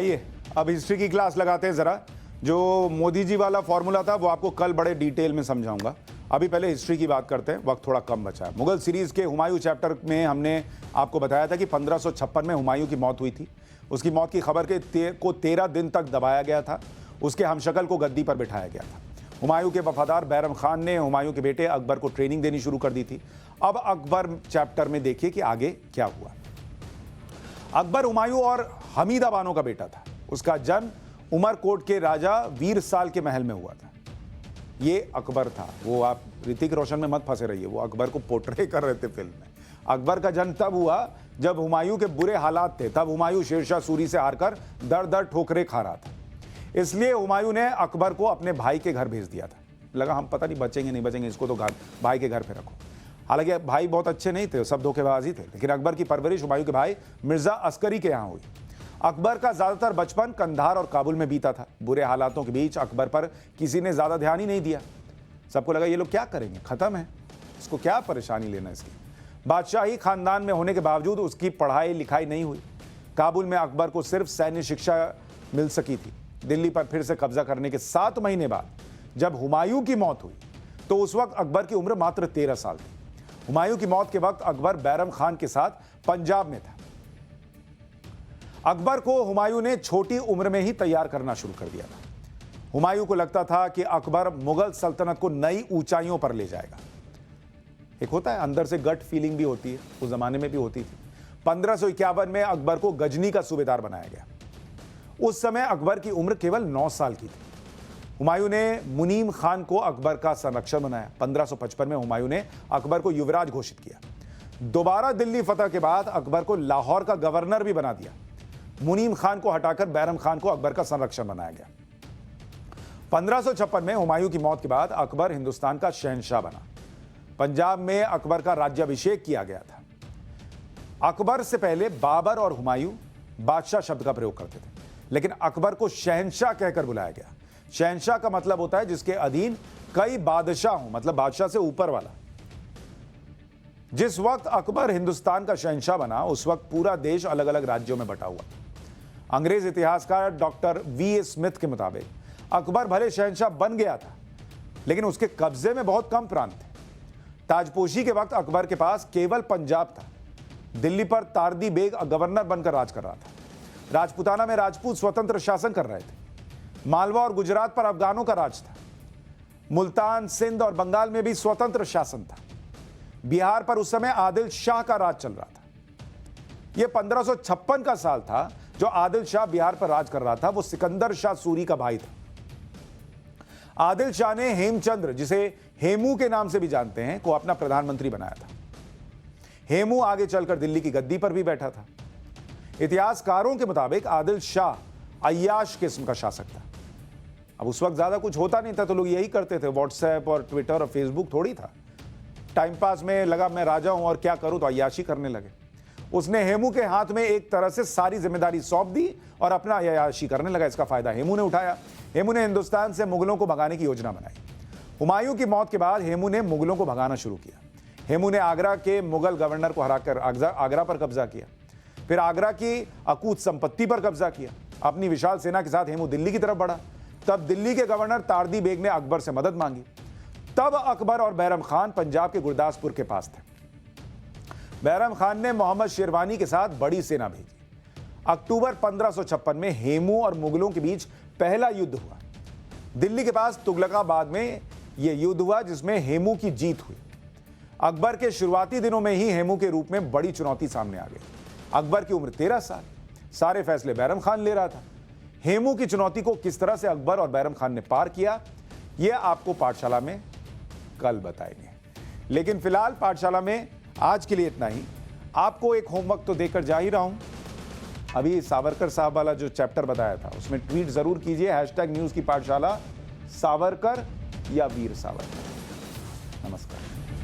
ये अब हिस्ट्री की क्लास लगाते हैं जरा। जो मोदी जी वाला फॉर्मूला था वो आपको कल बड़े डिटेल में समझाऊंगा। अभी पहले हिस्ट्री की बात करते हैं, वक्त थोड़ा कम बचा है। मुगल सीरीज के हुमायूं चैप्टर में हमने आपको बताया था कि 1556 में हुमायूं की मौत हुई थी। उसकी मौत की खबर को 13 दिन तक दबाया गया था। उसके हमशक्ल को गद्दी पर बिठाया गया था। हुमायूं के वफादार बैरम खान ने हुमायूं के बेटे अकबर को ट्रेनिंग देनी शुरू कर दी थी। अब अकबर चैप्टर में देखिए कि आगे क्या हुआ। अकबर हुमायूं और हमीदा बानो का बेटा था। उसका जन्म उमरकोट के राजा वीरसाल के महल में हुआ था। ये अकबर था। वो आप ऋतिक रोशन में मत फंसे रहिए, वो अकबर को पोर्ट्रे कर रहे थे फिल्म में। अकबर का जन्म तब हुआ जब हुमायूं के बुरे हालात थे। तब हुमायूं शेरशाह सूरी से हारकर दर दर ठोकरें खा रहा था। इसलिए हुमायूं ने अकबर को अपने भाई के घर भेज दिया था। लगा हम पता नहीं बचेंगे नहीं बचेंगे, इसको तो भाई के घर पे रखो। हालांकि भाई बहुत अच्छे नहीं थे, सब धोखेबाज ही थे, लेकिन अकबर की परवरिश हुमायूं के भाई मिर्जा अस्करी के यहाँ हुई। अकबर का ज्यादातर बचपन कंधार और काबुल में बीता था। बुरे हालातों के बीच अकबर पर किसी ने ज्यादा ध्यान ही नहीं दिया। सबको लगा ये लोग क्या करेंगे, खत्म है, इसको क्या परेशानी लेना इसकी। बादशाही खानदान में होने के बावजूद उसकी पढ़ाई लिखाई नहीं हुई। काबुल में अकबर को सिर्फ सैन्य शिक्षा मिल सकी थी। दिल्ली पर फिर से कब्जा करने के 7 महीने बाद जब हुमायूं की मौत हुई तो उस वक्त अकबर की उम्र मात्र 13 साल थी। हुमायूं की मौत के वक्त अकबर बैरम खान के साथ पंजाब में था। अकबर को हुमायूं ने छोटी उम्र में ही तैयार करना शुरू कर दिया था। हुमायूं को लगता था कि अकबर मुगल सल्तनत को नई ऊंचाइयों पर ले जाएगा। एक होता है अंदर से गट फीलिंग भी होती है, उस जमाने में भी होती थी। 1551 में अकबर को गजनी का सूबेदार बनाया गया। उस समय अकबर की उम्र केवल 9 साल की थी। हुमायूं ने मुनीम खान को अकबर का संरक्षक बनाया। 1555 में हुमायूं ने अकबर को युवराज घोषित किया। दोबारा दिल्ली फतह के बाद अकबर को लाहौर का गवर्नर भी बना दिया। मुनीम खान को हटाकर बैरम खान को अकबर का संरक्षक बनाया गया। 1556 में हुमायूं की मौत के बाद अकबर हिंदुस्तान का शहंशाह बना। पंजाब में अकबर का राज्याभिषेक किया गया था। अकबर से पहले बाबर और हुमायूं बादशाह शब्द का प्रयोग करते थे, लेकिन अकबर को शहंशाह कहकर बुलाया गया। शहंशाह का मतलब होता है जिसके अधीन कई बादशाह हों, मतलब बादशाह से ऊपर वाला। जिस वक्त अकबर हिंदुस्तान का शहंशाह बना उस वक्त पूरा देश अलग अलग राज्यों में बटा हुआ। अंग्रेज इतिहासकार डॉक्टर वी स्मिथ के मुताबिक अकबर भले शहंशाह बन गया था, लेकिन उसके कब्जे में बहुत कम प्रांत थे। ताजपोशी के वक्त अकबर के पास केवल पंजाब था। दिल्ली पर तारदी बेग गवर्नर बनकर राज कर रहा था। राजपूताना में राजपूत स्वतंत्र शासन कर रहे थे। मालवा और गुजरात पर अफगानों का राज था। मुल्तान, सिंध और बंगाल में भी स्वतंत्र शासन था। बिहार पर उस समय आदिल शाह का राज चल रहा था। यह 1556 का साल था जो आदिल शाह बिहार पर राज कर रहा था। वो सिकंदर शाह सूरी का भाई था। आदिल शाह ने हेमचंद्र, जिसे हेमू के नाम से भी जानते हैं, को अपना प्रधानमंत्री बनाया था। हेमू आगे चलकर दिल्ली की गद्दी पर भी बैठा था। इतिहासकारों के मुताबिक आदिल शाह अय्याश किस्म का शासक था। अब उस वक्त ज्यादा कुछ होता नहीं था तो लोग यही करते थे। व्हाट्सएप और ट्विटर और फेसबुक थोड़ी था। टाइम पास में लगा मैं राजा हूं और क्या करूं, तो अय्याशी करने लगे। उसने हेमू के हाथ में एक तरह से सारी जिम्मेदारी सौंप दी और अपना अय्याशी करने लगा। इसका फायदा हेमू ने उठाया। हेमू ने हिंदुस्तान से मुगलों को भगाने की योजना बनाई। हुमायूं की मौत के बाद हेमू ने मुगलों को भगाना शुरू किया। हेमू ने आगरा के मुगल गवर्नर को हराकर आगरा पर कब्जा किया। फिर आगरा की अकूत संपत्ति पर कब्जा किया। अपनी विशाल सेना के साथ हेमू दिल्ली की तरफ बढ़ा। तब दिल्ली के गवर्नर तारदी बेग ने अकबर से मदद मांगी। तब अकबर और बैरम खान पंजाब के गुरदासपुर के पास थे। बैरम खान ने मोहम्मद शेरवानी के साथ बड़ी सेना भेजी। अक्टूबर 1556 में हेमू और मुगलों के बीच पहला युद्ध हुआ। दिल्ली के पास तुगलकाबाद में यह युद्ध हुआ जिसमें हेमू की जीत हुई। अकबर के शुरुआती दिनों में ही हेमू के रूप में बड़ी चुनौती सामने आ गई। अकबर की उम्र 13 साल। सारे फैसले बैरम खान ले रहा था। हेमू की चुनौती को किस तरह से अकबर और बैरम खान ने पार किया, यह आपको पाठशाला में कल बताएंगे। लेकिन फिलहाल पाठशाला में आज के लिए इतना ही। आपको एक होमवर्क तो देकर जा ही रहा हूं। अभी सावरकर साहब वाला जो चैप्टर बताया था उसमें ट्वीट जरूर कीजिए #न्यूज़ की पाठशाला, सावरकर या वीर सावरकर। नमस्कार।